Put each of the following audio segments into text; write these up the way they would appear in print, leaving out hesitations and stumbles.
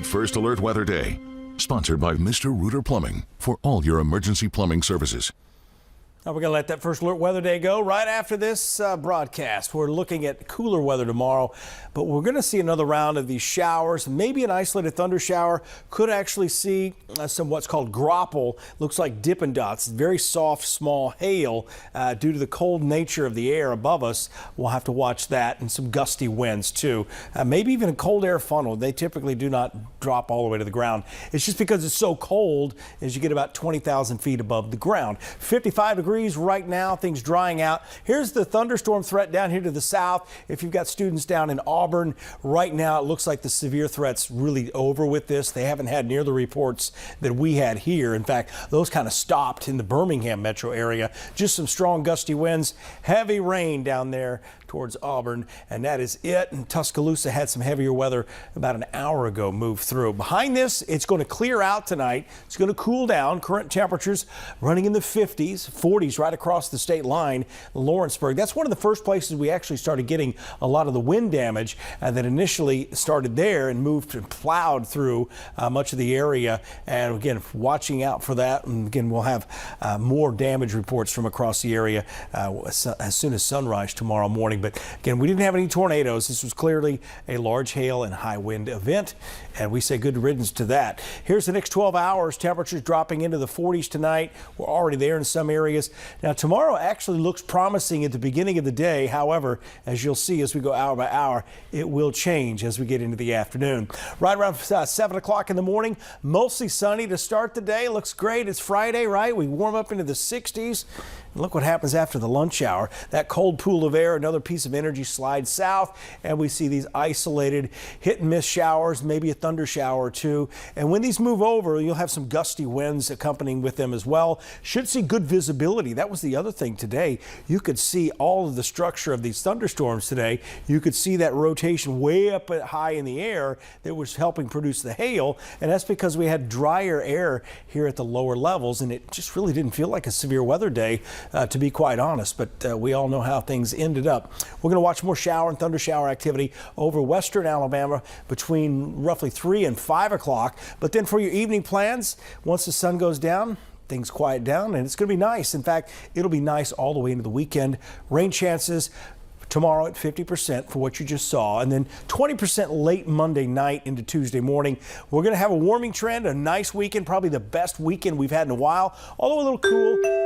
First Alert Weather Day, sponsored by Mr. Rooter Plumbing for all your emergency plumbing services. Now we're going to let that First Alert Weather Day go right after this broadcast. We're looking at cooler weather tomorrow, but we're going to see another round of these showers. Maybe an isolated thunder shower. Could actually see some what's called grapple. Looks like Dippin' Dots. Very soft, small hail due to the cold nature of the air above us. We'll have to watch that, and some gusty winds too. Maybe even a cold air funnel. They typically do not drop all the way to the ground. It's just because it's so cold as you get about 20,000 feet above the ground. 55 degrees right now, things drying out. Here's the thunderstorm threat down here to the south. If you've got students down in Auburn right now, it looks like the severe threat's really over with this. They haven't had near the reports that we had here. In fact, those kind of stopped in the Birmingham metro area. Just some strong gusty winds, heavy rain down there towards Auburn, and that is it. And Tuscaloosa had some heavier weather about an hour ago move through. Behind this, it's going to clear out tonight. It's going to cool down. Current temperatures running in the 50s, 40s right across the state line. Lawrenceburg, that's one of the first places we actually started getting a lot of the wind damage that initially started there and moved and plowed through much of the area. And again, watching out for that. And again, we'll have more damage reports from across the area as soon as sunrise tomorrow morning. But again, we didn't have any tornadoes. This was clearly a large hail and high wind event, and we say good riddance to that. Here's the next 12 hours. Temperatures dropping into the 40s tonight. We're already there in some areas. Now, tomorrow actually looks promising at the beginning of the day. However, as you'll see as we go hour by hour, it will change as we get into the afternoon. Right around 7 o'clock in the morning, mostly sunny to start the day. Looks great. It's Friday, right? We warm up into the 60s. And look what happens after the lunch hour. That cold pool of air, another piece of energy slides south, and we see these isolated hit and miss showers, maybe a thunder shower or two. And when these move over, you'll have some gusty winds accompanying with them as well. Should see good visibility. That was the other thing today. You could see all of the structure of these thunderstorms today. You could see that rotation way up high in the air that was helping produce the hail. And that's because we had drier air here at the lower levels, and it just really didn't feel like a severe weather day, to be quite honest. But we all know how things ended up. We're going to watch more shower and thunder shower activity over western Alabama between roughly 3 and 5 o'clock. But then for your evening plans, once the sun goes down, things quiet down, and it's going to be nice. In fact, it'll be nice all the way into the weekend. Rain chances tomorrow at 50% for what you just saw, and then 20% late Monday night into Tuesday morning. We're going to have a warming trend, a nice weekend, probably the best weekend we've had in a while, although a little cooler.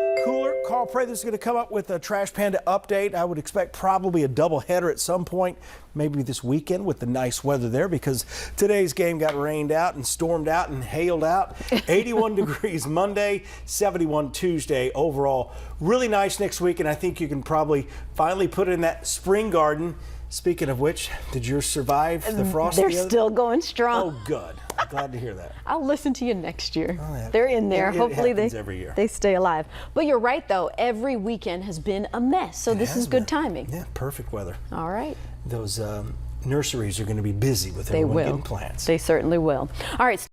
Carl Prather is going to come up with a Trash Panda update. I would expect probably a double header at some point, maybe this weekend with the nice weather there, because today's game got rained out and stormed out and hailed out. 81 degrees Monday, 71 Tuesday. Overall, really nice next week, and I think you can probably finally put it in that spring garden. Speaking of which, did yours survive the frost? They're still going strong. Oh, good. I'm glad to hear that. I'll listen to you next year. Oh, yeah. They're in there. Hopefully every year. they stay alive. But you're right, though. Every weekend has been a mess, so this is good timing. Yeah, perfect weather. All right. Those nurseries are going to be busy with everyone getting plants. They certainly will. All right.